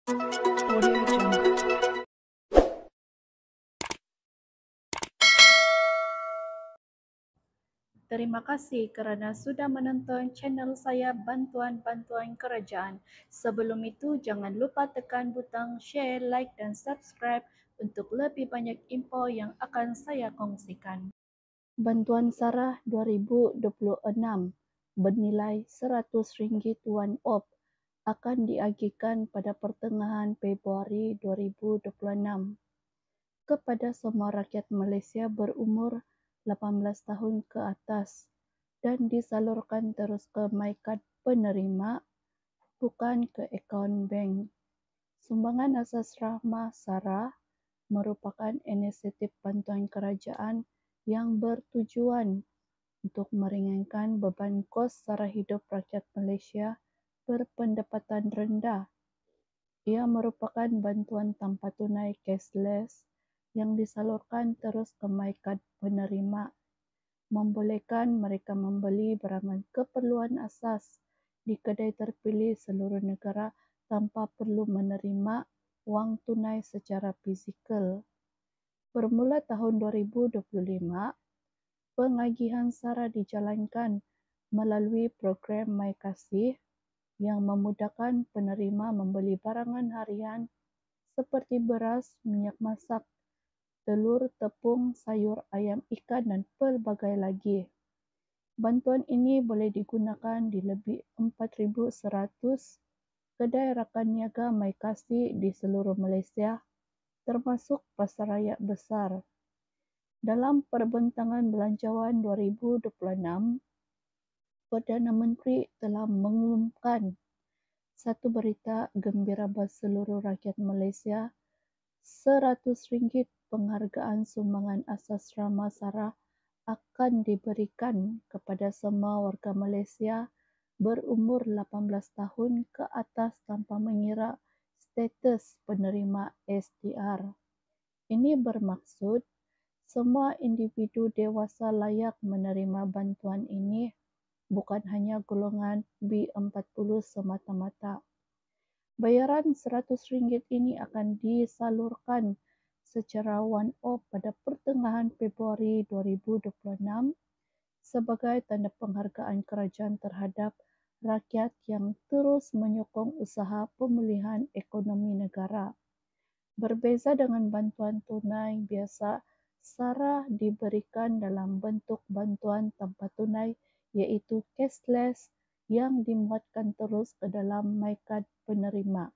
Audio Jungle. Terima kasih kerana sudah menonton channel saya Bantuan-Bantuan Kerajaan. Sebelum itu, jangan lupa tekan butang share, like dan subscribe untuk lebih banyak info yang akan saya kongsikan. Bantuan Sarah 2026 bernilai RM100 one-off akan diagihkan pada pertengahan Februari 2026 kepada semua rakyat Malaysia berumur 18 tahun ke atas dan disalurkan terus ke MyKad penerima, bukan ke akaun bank. Sumbangan asas rahmah Sarah merupakan inisiatif bantuan kerajaan yang bertujuan untuk meringankan beban kos sara hidup rakyat Malaysia berpendapatan rendah. Ia merupakan bantuan tanpa tunai cashless yang disalurkan terus ke MyKad penerima, membolehkan mereka membeli barangan keperluan asas di kedai terpilih seluruh negara tanpa perlu menerima wang tunai secara fizikal. Bermula tahun 2025, pengagihan sara dijalankan melalui program MyKasih yang memudahkan penerima membeli barangan harian seperti beras, minyak masak, telur, tepung, sayur, ayam, ikan dan pelbagai lagi. Bantuan ini boleh digunakan di lebih 4,100 kedai rakan niaga MyKasih di seluruh Malaysia, termasuk pasaraya besar. Dalam Perbentangan Belanjawan 2026, Perdana Menteri telah mengumumkan satu berita gembira bagi seluruh rakyat Malaysia, RM100 penghargaan sumbangan asas rahmah Sarah akan diberikan kepada semua warga Malaysia berumur 18 tahun ke atas tanpa mengira status penerima SDR. Ini bermaksud semua individu dewasa layak menerima bantuan ini, bukan hanya golongan B40 semata-mata. Bayaran RM100 ini akan disalurkan secara one-off pada pertengahan Februari 2026 sebagai tanda penghargaan kerajaan terhadap rakyat yang terus menyokong usaha pemulihan ekonomi negara. Berbeza dengan bantuan tunai biasa, sara diberikan dalam bentuk bantuan tanpa tunai iaitu cashless yang dimuatkan terus ke dalam MyKad penerima.